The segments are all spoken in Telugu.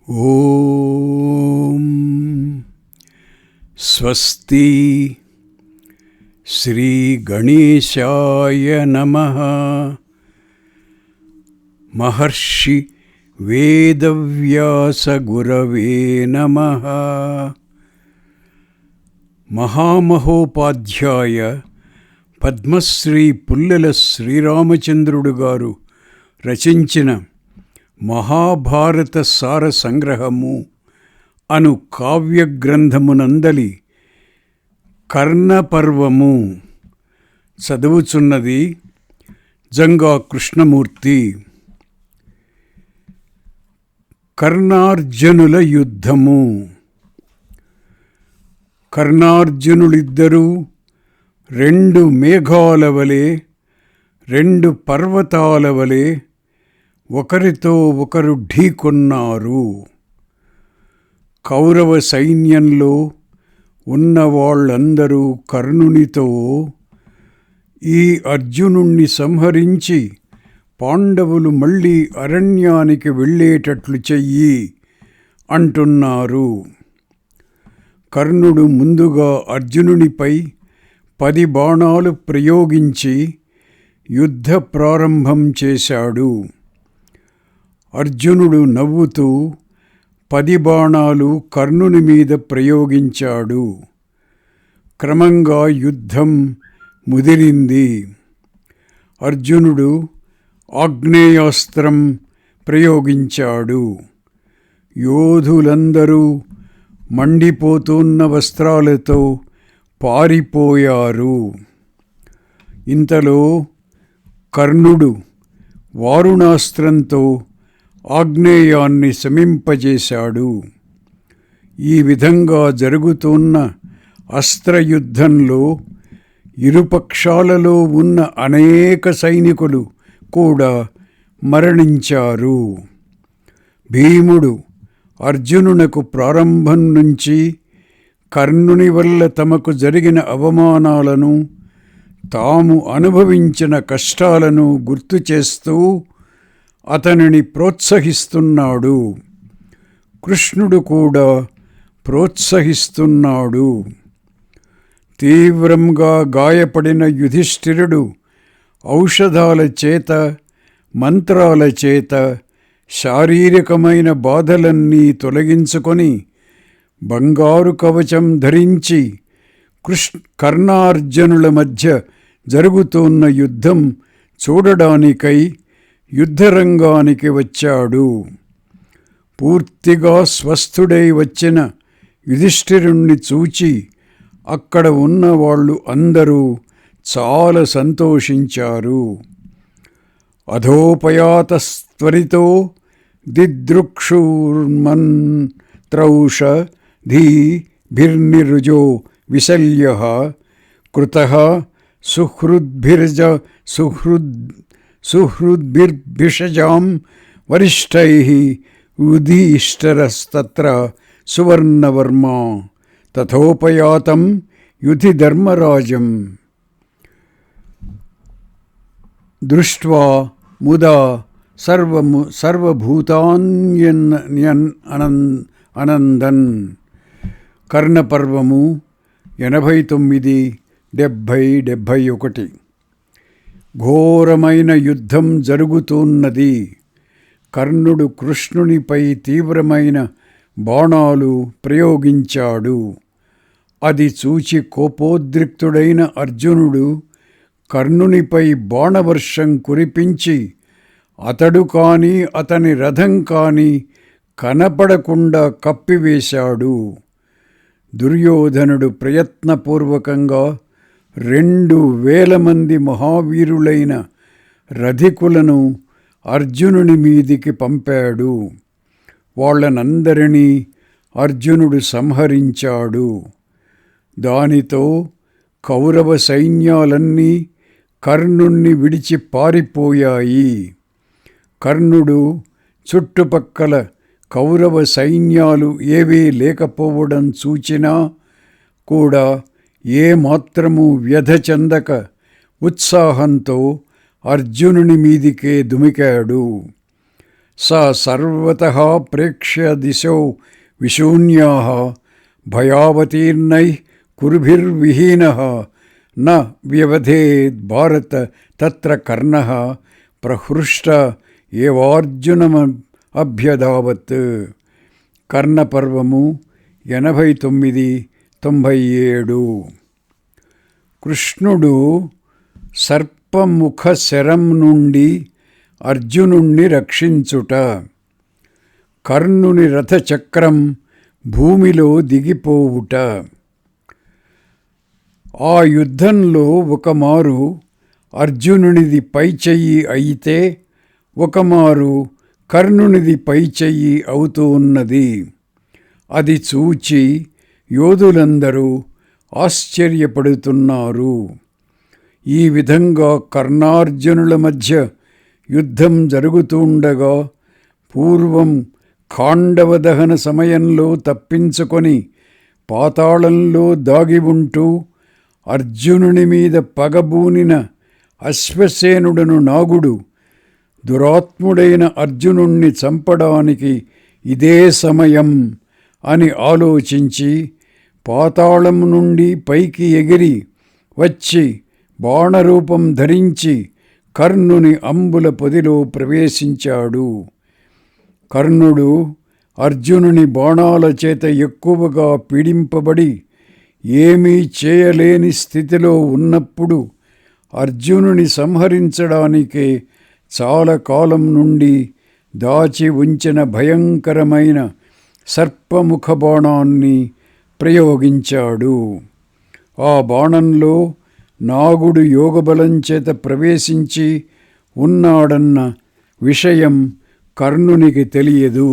ఓం స్వస్తి శ్రీ గణేశాయ నమః. మహర్షి వేదవ్యాస గురవే నమః. మహామహోపాధ్యాయ పద్మశ్రీ పుల్లెల శ్రీరామచంద్రుడు గారు రచించిన మహాభారత సార సంగ్రహము అను కావ్యగ్రంథమునందలి కర్ణపర్వము చదువుచున్నది జంగా కృష్ణమూర్తి. కర్ణార్జునుల యుద్ధము. కర్ణార్జునులిద్దరూ రెండు మేఘాల వలె, రెండు పర్వతాల వలె ఒకరితో ఒకరు ఢీకొన్నారు. కౌరవ సైన్యంలో ఉన్నవాళ్ళందరూ కర్ణునితో, ఈ అర్జునుణ్ణి సంహరించి పాండవులు మళ్ళీ అరణ్యానికి వెళ్ళేటట్లు చెయ్యి అంటున్నారు. కర్ణుడు ముందుగా అర్జునునిపై 10 బాణాలు ప్రయోగించి యుద్ధ ప్రారంభం చేశాడు. అర్జునుడు నవ్వుతూ 10 బాణాలు కర్ణుని మీద ప్రయోగించాడు. క్రమంగా యుద్ధం ముదిరింది. అర్జునుడు ఆగ్నేయాస్త్రం ప్రయోగించాడు. యోధులందరూ మండిపోతున్న వస్త్రాలతో పారిపోయారు. ఇంతలో కర్ణుడు వారుణాస్త్రంతో ఆగ్నేయాన్ని శమింపజేశాడు. ఈ విధంగా జరుగుతున్న అస్త్రయుద్ధంలో ఇరుపక్షాలలో ఉన్న అనేక సైనికులు కూడా మరణించారు. భీముడు అర్జునునకు ప్రారంభం నుంచి కర్ణుని వల్ల తమకు జరిగిన అవమానాలను, తాము అనుభవించిన కష్టాలను గుర్తు చేస్తూ అతనిని ప్రోత్సహిస్తున్నాడు. కృష్ణుడు కూడా ప్రోత్సహిస్తున్నాడు. తీవ్రంగా గాయపడిన యుధిష్ఠిరుడు ఔషధాల చేత, మంత్రాల చేత శారీరకమైన బాధలన్నీ తొలగించుకొని బంగారు కవచం ధరించి కర్ణార్జునుల మధ్య జరుగుతున్న యుద్ధం చూడడానికై యుద్ధరంగానికి వచ్చాడు. పూర్తిగా స్వస్థుడై వచ్చిన యుధిష్ఠిరుణ్ణి చూచి అక్కడ ఉన్నవాళ్ళు అందరూ చాలా సంతోషించారు. అధోపయాతస్త్వరితో దిదృక్షుర్మంత్రౌషధీభిర్నిరుజో విశల్యః కృతః సుహృద్భిర్భిషజాం వరిష్ఠైః యుధిష్ఠిరస్తత్ర సువర్ణవర్మా తథోపయాతం యుధిధర్మరాజం దృష్ట్వా ముదా సర్వభూతాన్యనందన్. కర్ణపర్వము 89, 70, 71. ఘోరమైన యుద్ధం జరుగుతున్నది. కర్ణుడు కృష్ణునిపై తీవ్రమైన బాణాలు ప్రయోగించాడు. అది చూచి కోపోద్రిక్తుడైన అర్జునుడు కర్ణునిపై బాణవర్షం కురిపించి అతడు కానీ అతని రథం కానీ కనపడకుండా కప్పివేశాడు. దుర్యోధనుడు ప్రయత్నపూర్వకంగా 2000 మంది మహావీరులైన రథికులను అర్జునుని మీదికి పంపాడు. వాళ్ళనందరినీ అర్జునుడు సంహరించాడు. దానితో కౌరవ సైన్యాలన్నీ కర్ణుణ్ణి విడిచి పారిపోయాయి. కర్ణుడు చుట్టుపక్కల కౌరవ సైన్యాలు ఏవీ లేకపోవడం చూచినా కూడా ఏమాత్రము వ్యధ చెందక ఉత్సాహంతో అర్జునుని మీదికే దుమికాడు. స సర్వతః ప్రేక్ష్య దిశో విశూన్యాః భయావతీర్ణైః కురుభిర్విహీనః న వ్యవధేద్ భారత తత్ర కర్ణః ప్రహృష్ట ఏవార్జునమభ్యధావత్. కర్ణపర్వము 89-97. కృష్ణుడు సర్పముఖ శరం నుండి అర్జునుణ్ణి రక్షించుట. కర్ణుని రథచక్రం భూమిలో దిగిపోవుట. ఆ యుద్ధంలో ఒకమారు అర్జునునిది పైచెయ్యి అయితే ఒకమారు కర్ణునిది పైచెయ్యి అవుతూ ఉన్నది. అది చూచి యోధులందరూ ఆశ్చర్యపడుతున్నారు. ఈ విధంగా కర్ణార్జునుల మధ్య యుద్ధం జరుగుతుండగా పూర్వం ఖాండవ దహన సమయంలో తప్పించుకొని పాతాళంలో దాగి ఉంటూ అర్జునుని మీద పగబూనిన అశ్వసేనుడను నాగుడు దురాత్ముడైన అర్జునుణ్ణి చంపడానికి ఇదే సమయం అని ఆలోచించి పాతాళం నుండి పైకి ఎగిరి వచ్చి బాణరూపం ధరించి కర్ణుని అంబుల పొదిలో ప్రవేశించాడు. కర్ణుడు అర్జునుని బాణాల చేత ఎక్కువగా పీడింపబడి ఏమీ చేయలేని స్థితిలో ఉన్నప్పుడు అర్జునుని సంహరించడానికే చాలా కాలం నుండి దాచి ఉంచిన భయంకరమైన సర్పముఖ బాణాన్ని ప్రయోగించాడు. ఆ బాణంలో నాగుడు యోగబలం చేత ప్రవేశించి ఉన్నాడన్న విషయం కర్ణునికి తెలియదు.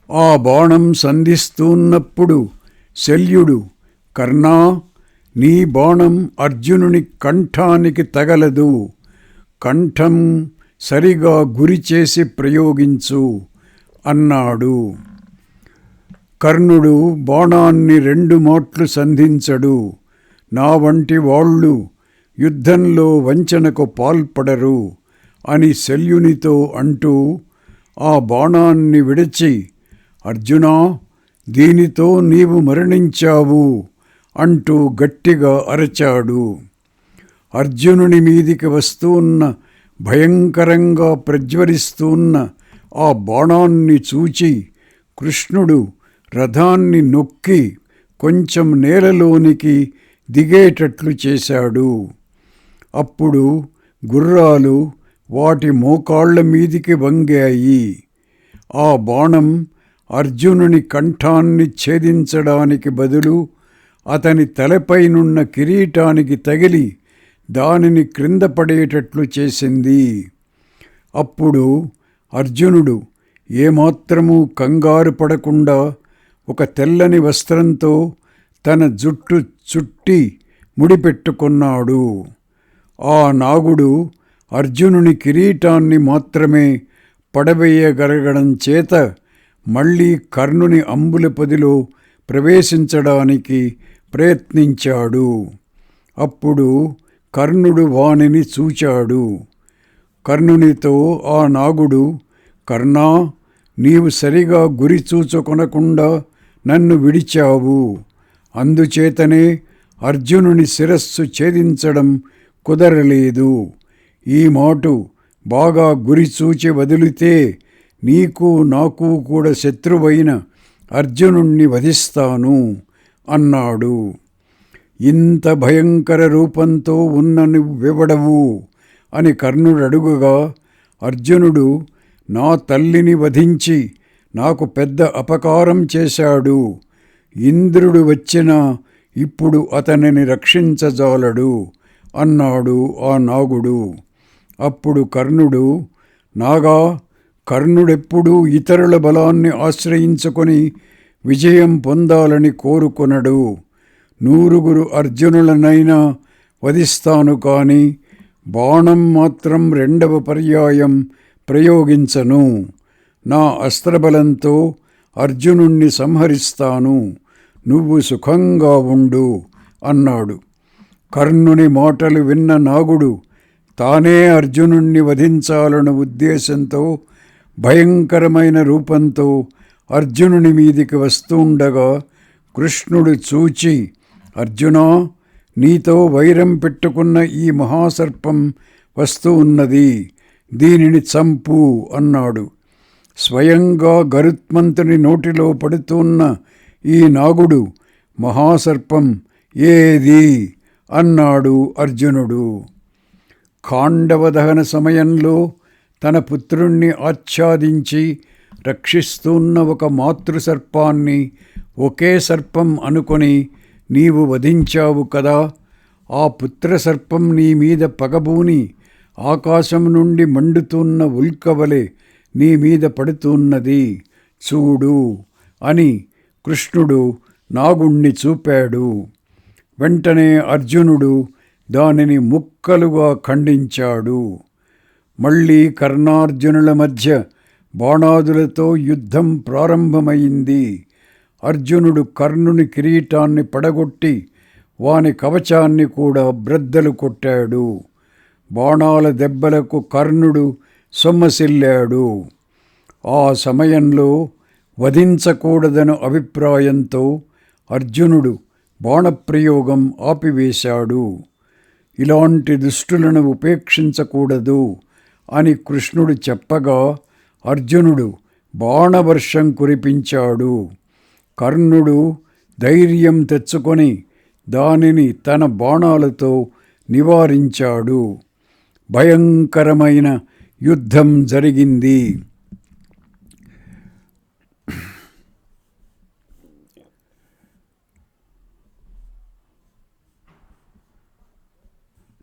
ఆ బాణం సంధిస్తున్నప్పుడు శల్యుడు, కర్ణా, నీ బాణం అర్జునుని కంఠానికి తగలదు, కంఠం సరిగా గురిచేసి ప్రయోగించు అన్నాడు. కర్ణుడు బాణాన్ని 2 మాట్లు సంధించడు. నా వంటి వాళ్ళు యుద్ధంలో వంచనకు పాల్పడరు అని శల్యునితో అంటూ ఆ బాణాన్ని విడిచి, అర్జునా, దీనితో నీవు మరణించావు అంటూ గట్టిగా అరచాడు. అర్జునుని మీదికి వస్తున్న భయంకరంగా ప్రజ్వరిస్తున్న ఆ బాణాన్ని చూచి కృష్ణుడు రథాన్ని నొక్కి కొంచెం నేలలోనికి దిగేటట్లు చేశాడు. అప్పుడు గుర్రాలు వాటి మోకాళ్ల మీదికి వంగాయి. ఆ బాణం అర్జునుని కంఠాన్ని ఛేదించడానికి బదులు అతని తలపైనున్న కిరీటానికి తగిలి దానిని క్రింద పడేటట్లు చేసింది. అప్పుడు అర్జునుడు ఏమాత్రమూ కంగారు పడకుండా ఒక తెల్లని వస్త్రంతో తన జుట్టు చుట్టి ముడిపెట్టుకున్నాడు. ఆ నాగుడు అర్జునుని కిరీటాన్ని మాత్రమే పడవేయగలగడం చేత మళ్ళీ కర్ణుని అంబుల పొదిలో ప్రవేశించడానికి ప్రయత్నించాడు. అప్పుడు కర్ణుడు వానిని చూచాడు. కర్ణునితో ఆ నాగుడు, కర్ణా, నీవు సరిగా గురి చూచుకొనకుండా నన్ను విడిచావు, అందుచేతనే అర్జునుని శిరస్సు ఛేదించడం కుదరలేదు. ఈ మాటు బాగా గురిచూచి వదిలితే నీకు నాకు కూడా శత్రువైన అర్జునుణ్ణి వధిస్తాను అన్నాడు. ఇంత భయంకర రూపంతో ఉన్న నువ్వెవడవు అని కర్ణుడు అడుగగా అర్జునుడు, నా తల్లిని వధించి నాకు పెద్ద అపకారం చేశాడు. ఇంద్రుడు వచ్చినా ఇప్పుడు అతనిని రక్షించజాలడు అన్నాడు ఆ నాగుడు. అప్పుడు కర్ణుడు, నాగా, కర్ణుడెప్పుడూ ఇతరుల బలాన్ని ఆశ్రయించుకొని విజయం పొందాలని కోరుకొనడు. 100 అర్జునులనైనా వధిస్తాను కానీ బాణం మాత్రం 2వ పర్యాయం ప్రయోగించను. నా అస్త్రబలంతో అర్జునుణ్ణి సంహరిస్తాను, నువ్వు సుఖంగా ఉండు అన్నాడు. కర్ణుని మాటలు విన్న నాగుడు తానే అర్జునుణ్ణి వధించాలన్న ఉద్దేశంతో భయంకరమైన రూపంతో అర్జునుని మీదికి వస్తుండగా కృష్ణుడు చూచి, అర్జునా, నీతో వైరం పెట్టుకున్న ఈ మహాసర్పం వస్తూ ఉన్నది, దీనిని చంపు అన్నాడు. స్వయంగా గరుత్మంతుని నోటిలో పడుతున్న ఈ నాగుడు మహాసర్పం ఏది అన్నాడు అర్జునుడు. ఖాండవ దహన సమయంలో తన పుత్రుణ్ణి ఆచ్ఛాదించి రక్షిస్తున్న ఒక మాతృసర్పాన్ని ఒకే సర్పం అనుకొని నీవు వధించావు కదా. ఆ పుత్రసర్పం నీ మీద పగబూని ఆకాశం నుండి మండుతున్న ఉల్కవలె నీ మీద పడుతున్నది, చూడు అని కృష్ణుడు నాగుణ్ణి చూపాడు. వెంటనే అర్జునుడు దానిని ముక్కలుగా ఖండించాడు. మళ్ళీ కర్ణార్జునుల మధ్య బాణాదులతో యుద్ధం ప్రారంభమైంది. అర్జునుడు కర్ణుని కిరీటాన్ని పడగొట్టి వాని కవచాన్ని కూడా బ్రద్దలు కొట్టాడు. బాణాల దెబ్బలకు కర్ణుడు సొమ్మసిల్లాడు. ఆ సమయంలో వధించకూడదను అభిప్రాయంతో అర్జునుడు బాణప్రయోగం ఆపివేశాడు. ఇలాంటి దుష్టులను ఉపేక్షించకూడదు అని కృష్ణుడు చెప్పగా అర్జునుడు బాణవర్షం కురిపించాడు. కర్ణుడు ధైర్యం తెచ్చుకొని దానిని తన బాణాలతో నివారించాడు. భయంకరమైన యుద్ధం జరిగింది.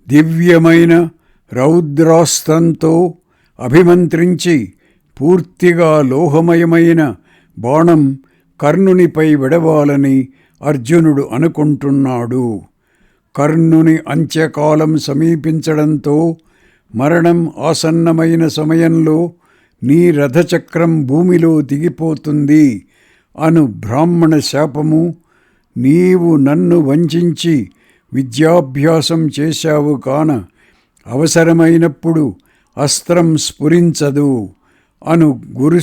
దివ్యమైన రౌద్రాస్త్రంతో అభిమంత్రించి పూర్తిగా లోహమయమైన బాణం కర్ణునిపై విడవాలని అర్జునుడు అనుకుంటున్నాడు. కర్ణుని అంత్యకాలం సమీపించడంతో మరణం ఆసన్నమైన సమయంలో నీ రథచక్రం భూమిలో దిగిపోతుంది అను బ్రాహ్మణ శాపము, నీవు నన్ను వంచించి విద్యాభ్యాసం చేశావు కాన అవసరమైనప్పుడు అస్త్రం స్ఫురించదు అను గురు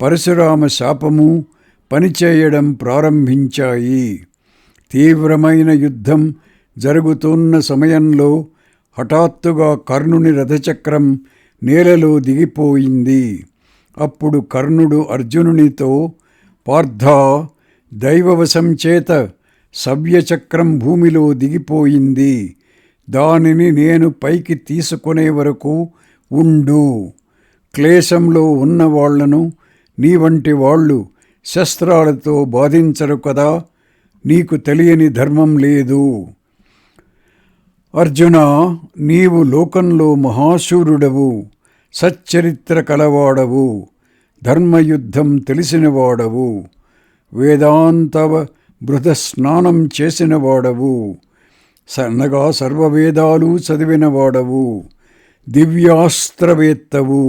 పరశురామ శాపము పనిచేయడం ప్రారంభించాయి. తీవ్రమైన యుద్ధం జరుగుతున్న సమయంలో హఠాత్తుగా కర్ణుని రథచక్రం నేలలో దిగిపోయింది. అప్పుడు కర్ణుడు అర్జునునితో, పార్థా, దైవవశం చేత సవ్యచక్రం భూమిలో దిగిపోయింది, దానిని నేను పైకి తీసుకునే వరకు ఉండు. క్లేశంలో ఉన్నవాళ్లను నీ వంటి వాళ్ళు శస్త్రాలతో బాధించరు కదా, నీకు తెలియని ధర్మం లేదు. అర్జున, నీవు లోకంలో మహాశూరుడవు, సచ్చరిత్ర కలవాడవు, ధర్మయుద్ధం తెలిసినవాడవు, వేదాంతవ బృహ స్నానం చేసినవాడవు, అనగా సర్వవేదాలు చదివినవాడవు, దివ్యాస్త్రవేత్తవు,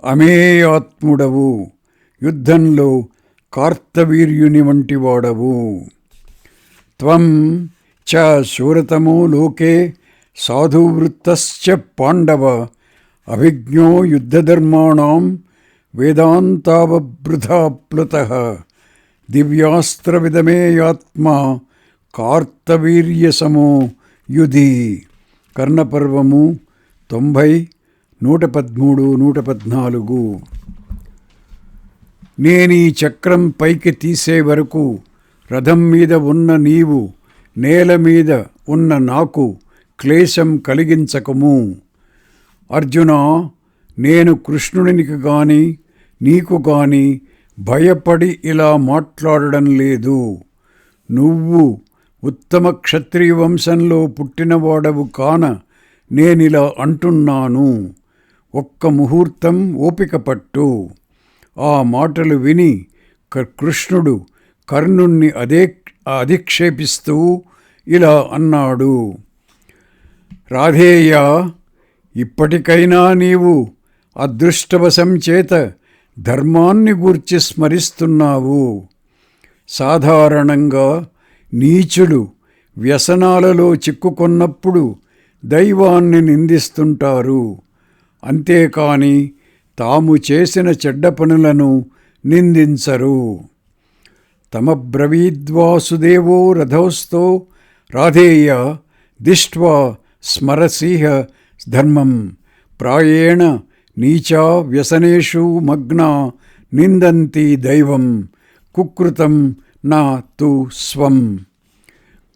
అమేయాత్ముడవు, యుద్ధంలో కార్తవీర్యుని వంటి వాడవు. త్వం చ శూరతమో లోకే సాధువృత్తశ్చ పాండవ, అభిజ్ఞో యుద్ధధర్మాణం వేదాంతావబృధా ప్లుతః, దివ్యాస్త్రవిదమేయాత్మా కార్తవీర్యసమో యుధి. కర్ణపర్వము 90, 113, 114. నేనీ చక్రం పైకి తీసే వరకు రథం మీద ఉన్న నీవు నేల మీద ఉన్న నాకు క్లేశం కలిగించకము. అర్జున, నేను కృష్ణునికి గాని నీకు గాని భయపడి ఇలా మాట్లాడడం లేదు. నువ్వు ఉత్తమ క్షత్రియ వంశంలో పుట్టినవాడవు కాన నేనిలా అంటున్నాను. ఒక్క ముహూర్తం ఓపిక పట్టు. ఆ మాటలు విని కృష్ణుడు కర్ణుణ్ణి అధిక్షేపిస్తూ ఇలా అన్నాడు. రాధేయ, ఇప్పటికైనా నీవు అదృష్టవశం చేత ధర్మాన్ని గూర్చి స్మరిస్తున్నావు. సాధారణంగా నీచులు వ్యసనాలలో చిక్కుకున్నప్పుడు దైవాన్ని నిందిస్తుంటారు. అంతేకాని తాము చేసిన చెడ్డ పనులను నిందించరు. తమబ్రవీద్వాసుదేవో రథోస్థో రాధేయ దిష్ట్వా స్మరసిహ ధర్మం ప్రాయేణ నీచా వ్యసనేషు మగ్నా నిందంతి దైవం కుకృతం నా తు స్వం.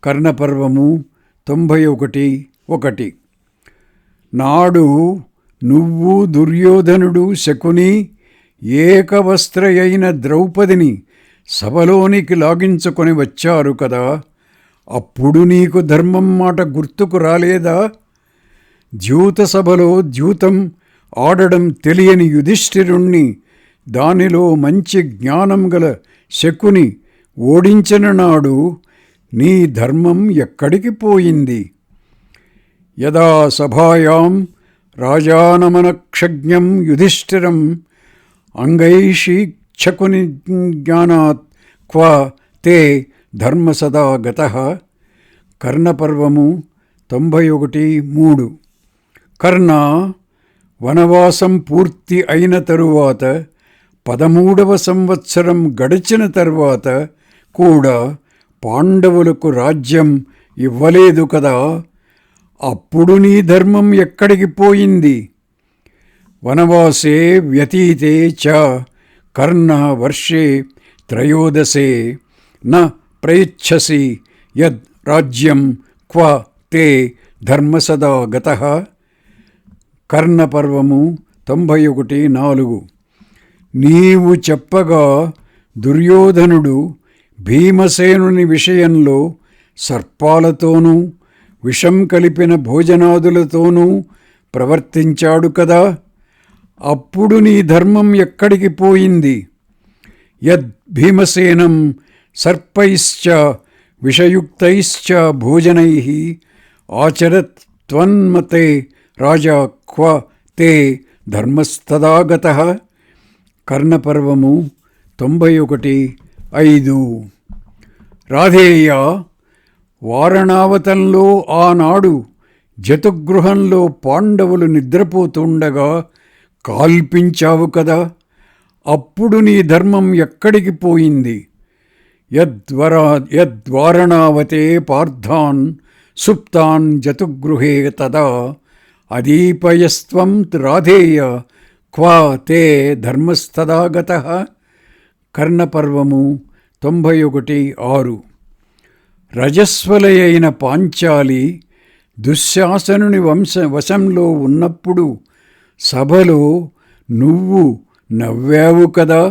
కర్ణపర్వము 91:1. నాడు నువ్వు దుర్యోధనుడు శకుని ఏకవస్త్రయైన ద్రౌపదిని సభలోనికి లాగించుకొని వచ్చారు కదా, అప్పుడు నీకు ధర్మం మాట గుర్తుకు రాలేదా? ద్యూత సభలో ద్యూతం ఆడడం తెలియని యుధిష్ఠిరుణ్ణి దానిలో మంచి జ్ఞానం గల శకుని ఓడించిన నాడు నీ ధర్మం ఎక్కడికి పోయింది? యదా సభాయాం రాజానమనక్షజ్ఞం యుధిష్ఠిరం అంగైషీక్షకుని జ్ఞానాత్ క్వ తే ధర్మసదా గతః. కర్ణపర్వము 91:3. కర్ణ, వనవాసం పూర్తి అయిన తరువాత 13వ సంవత్సరం గడిచిన తరువాత కూడా పాండవులకు రాజ్యం ఇవ్వలేదు కదా, అప్పుడు నీ ధర్మం ఎక్కడికి పోయింది? వనవాసే వ్యతీతే చ కర్ణ వర్షే త్రయోదశే న ప్రయచ్చసి యద్ రాజ్యం క్వ తే ధర్మసదా గతః. కర్ణపర్వము 91:4. నీవు చెప్పగా దుర్యోధనుడు భీమసేనుని విషయంలో సర్పాలతోనూ విషం కలిపిన భోజనాదులతోనూ ప్రవర్తించాడు కదా, అప్పుడు నీ ధర్మం ఎక్కడికి పోయింది? యద్ భీమసేనం సర్పైశ్చ విషయుక్తైశ్చ భోజనైః ఆచరత్ త్వన్మతే రాజా క్వ తే ధర్మస్తదా గతః. కర్ణపర్వము 91:5. రాధేయ, వారణావతంలో ఆనాడు జతుగృహంలో పాండవులు నిద్రపోతుండగా కాల్పించావు కదా, అప్పుడు నీ ధర్మం ఎక్కడికి పోయింది? యద్వారణావతే పార్థాన్ సుప్తాన్ జతుగృహే తదా అదీపయస్త్వం రాధేయ క్వ తే ధర్మస్తదా గతః. కర్ణపర్వము 91:6. రజస్వలయైన పాంచాలి దుశ్శాసనుని వశంలో ఉన్నప్పుడు సభలో నువ్వు నవ్వావు కదా,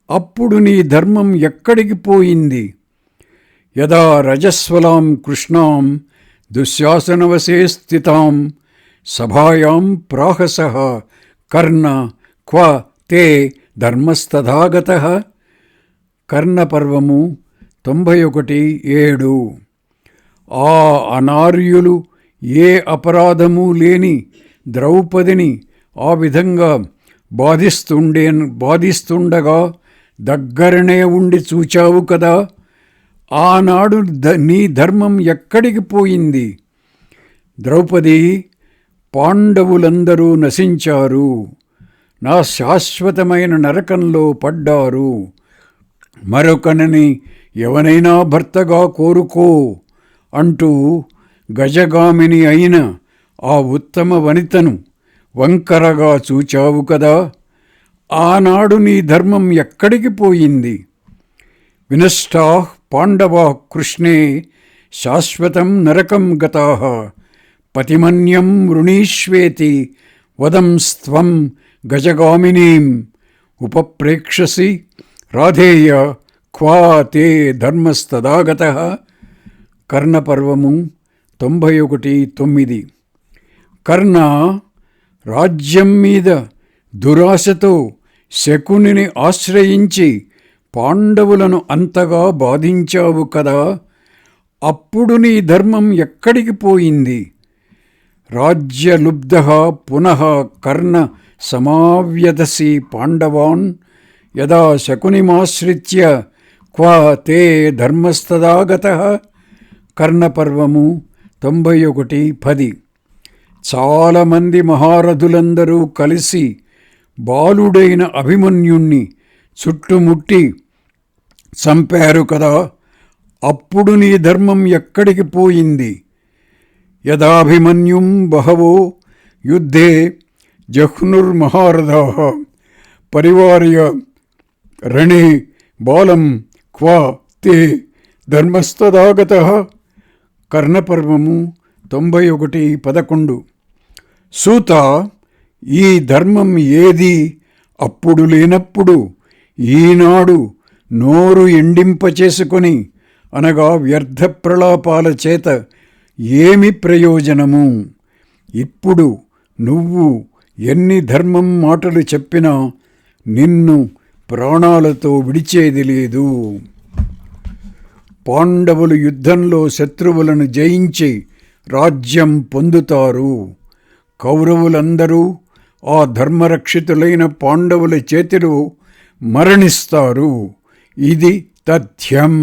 అప్పుడు నీ ధర్మం ఎక్కడికి పోయింది? యదా రజస్వలాం కృష్ణాం దుశ్శాసనవశే స్థితాం సభాయాం ప్రాహసః కర్ణ క్వ తే ధర్మస్తదా గతః. కర్ణపర్వము 91:7. ఆ అనార్యులు ఏ అపరాధము లేని ద్రౌపదిని ఆ విధంగా బాధిస్తుండగా దగ్గరనే ఉండి చూచావు కదా, ఆనాడు నీ ధర్మం ఎక్కడికి పోయింది? ద్రౌపది, పాండవులందరూ నశించారు, నా శాశ్వతమైన నరకంలో పడ్డారు, మరొకనని ఎవనైనా భర్తగా కోరుకో అంటూ గజగామిని అయిన ఆ ఉత్తమ వనితను వంకరగా చూచావు కదా, ఆనాడు నీ ధర్మం ఎక్కడికి పోయింది? వినష్టాః పాండవాః కృష్ణే శాశ్వతం నరకం గతాః పతిమన్యం వృణీష్వేతి వదంస్త్వం గజగామినీం ఉపప్రేక్షసి రాధేయ క్వా తే ధర్మస్తదా గతః. కర్ణపర్వము 91:9. కర్ణ, రాజ్యం మీద దురాశతో శకునిని ఆశ్రయించి పాండవులను అంతగా బాధించావు కదా, అప్పుడు నీ ధర్మం ఎక్కడికి పోయింది? రాజ్యలుబ్ధః పునః కర్ణ సమావ్యదసి పాండవాన్ యదా శకునిమాశ్రిత్య క్వ తే ధర్మస్తదా గతః. కర్ణపర్వము 91:10. చాలామంది మహారథులందరూ కలిసి బాలుడైన అభిమన్యుణ్ణి చుట్టుముట్టి చంపారు కదా, అప్పుడు నీ ధర్మం ఎక్కడికి పోయింది? యదాభిమన్యుం బహవో యుద్ధే జహ్నుర్మహారథాః పరివార్య రణే బాలం క్వా తే ధర్మస్తదాగతః. కర్ణపర్వము 91:11. సూత, ఈ ధర్మం ఏది అప్పుడు లేనప్పుడు ఈనాడు నోరు ఎండింపచేసుకొని, అనగా వ్యర్థ ప్రలాపాల చేత ఏమి ప్రయోజనము? ఇప్పుడు నువ్వు ఎన్ని ధర్మం మాటలు చెప్పినా నిన్ను ప్రాణాలతో విడిచేది లేదు. పాండవులు యుద్ధంలో శత్రువులను జయించి రాజ్యం పొందుతారు. కౌరవులందరూ ఆ ధర్మరక్షితులైన పాండవుల చేతిలో మరణిస్తారు. ఇది తథ్యం.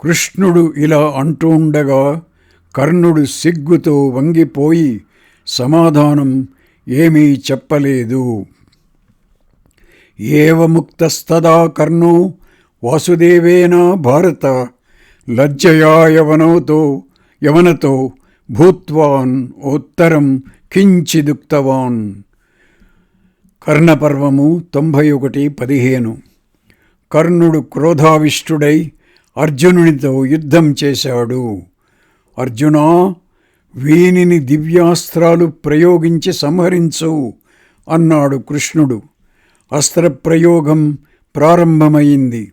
కృష్ణుడు ఇలా అంటుండగా కర్ణుడు సిగ్గుతో వంగిపోయి సమాధానం ఏమీ చెప్పలేదు. ఏవముక్తస్తదా కర్ణో వాసుదేవేన భారత లజ్జయా యవనతో భూత్వాన్ ఉత్తరం కించిదుక్తవాన్. కర్ణపర్వము 91:15. కర్ణుడు క్రోధావిష్టుడై అర్జునునితో యుద్ధం చేశాడు. అర్జునా, వీనిని దివ్యాస్త్రాలు ప్రయోగించి సంహరించు అన్నాడు కృష్ణుడు. అస్త్రప్రయోగం ప్రారంభమైంది.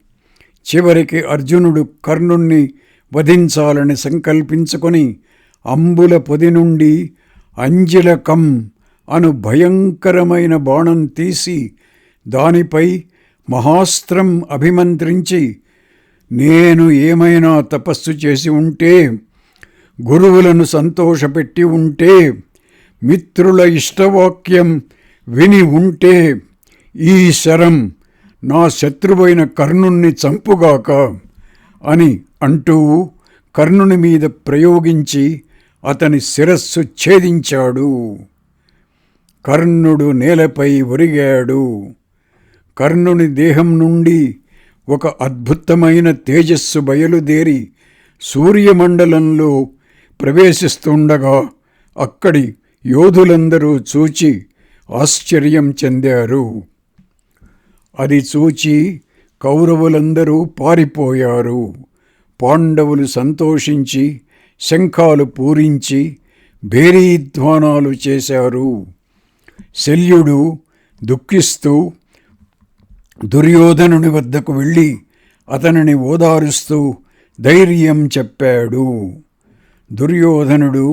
చివరికి అర్జునుడు కర్ణుణ్ణి వధించాలని సంకల్పించుకొని అంబుల పొది నుండి అంజిలకం అను భయంకరమైన బాణం తీసి దానిపై మహాస్త్రం అభిమంత్రించి, నేను ఏమైనా తపస్సు చేసి ఉంటే, గురువులను సంతోషపెట్టి ఉంటే, మిత్రుల ఇష్టవాక్యం విని ఉంటే, ఈ శరం నా శత్రువైన కర్ణుణ్ణి చంపుగాక అని అంటూ కర్ణుని మీద ప్రయోగించి అతని శిరస్సు ఛేదించాడు. కర్ణుడు నేలపై ఒరిగాడు. కర్ణుని దేహం నుండి ఒక అద్భుతమైన తేజస్సు బయలుదేరి సూర్యమండలంలో ప్రవేశిస్తుండగా అక్కడి యోధులందరూ చూచి ఆశ్చర్యం చెందారు. అది చూచి కౌరవులందరూ పారిపోయారు. పాండవులు సంతోషించి శంఖాలు పూరించి భేరీధ్వానాలు చేశారు. శల్యుడు దుఃఖిస్తూ దుర్యోధనుని వద్దకు వెళ్ళి అతనిని ఓదారుస్తూ ధైర్యం చెప్పాడు. దుర్యోధనుడు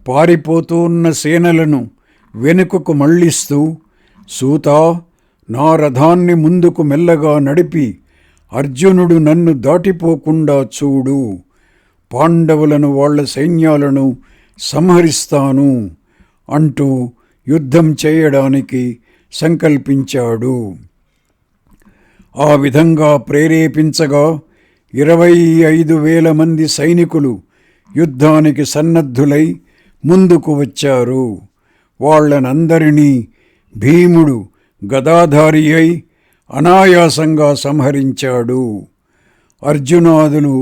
పారిపోతున్న సేనలను వెనుకకు మళ్లిస్తూ, సూతా, నా రథాన్ని ముందుకు మెల్లగా నడిపి అర్జునుడు నన్ను దాటిపోకుండా చూడు. పాండవులను వాళ్ల సైన్యాలను సంహరిస్తాను అంటూ యుద్ధం చేయడానికి సంకల్పించాడు. ఆ విధంగా ప్రేరేపించగా 25,000 మంది సైనికులు యుద్ధానికి సన్నద్ధులై ముందుకు వచ్చారు. వాళ్లనందరినీ భీముడు గదాధారి అయి అనాయాసంగా సంహరించాడు. అర్జునాదులు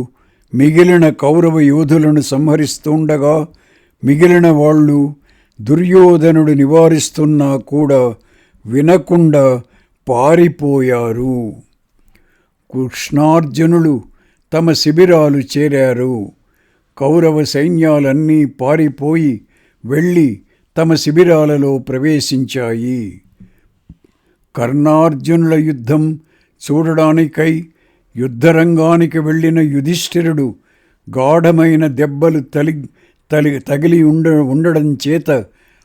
మిగిలిన కౌరవ యోధులను సంహరిస్తుండగా మిగిలిన వాళ్ళు దుర్యోధనుడు నివారిస్తున్నా కూడా వినకుండా పారిపోయారు. కృష్ణార్జునులు తమ శిబిరాలు చేరారు. కౌరవ సైన్యాలన్నీ పారిపోయి వెళ్ళి తమ శిబిరాలలో ప్రవేశించాయి. కర్ణార్జునుల యుద్ధం చూడడానికై యుద్ధరంగానికి వెళ్ళిన యుధిష్ఠిరుడు గాఢమైన దెబ్బలు తగిలి ఉండడం చేత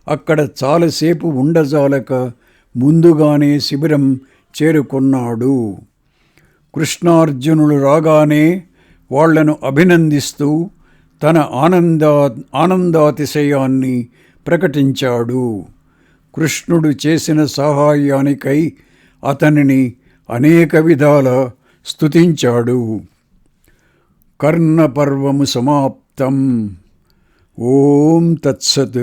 అక్కడ చాలాసేపు ఉండజాలక ముందుగానే శిబిరం చేరుకున్నాడు. కృష్ణార్జునులు రాగానే వాళ్లను అభినందిస్తూ తన ఆనందాతిశయాన్ని ప్రకటించాడు. కృష్ణుడు చేసిన సహాయానికై అతనిని అనేక విధాల స్తుతించాడు. కర్ణపర్వము సమాప్తం. ఓం తత్సత్.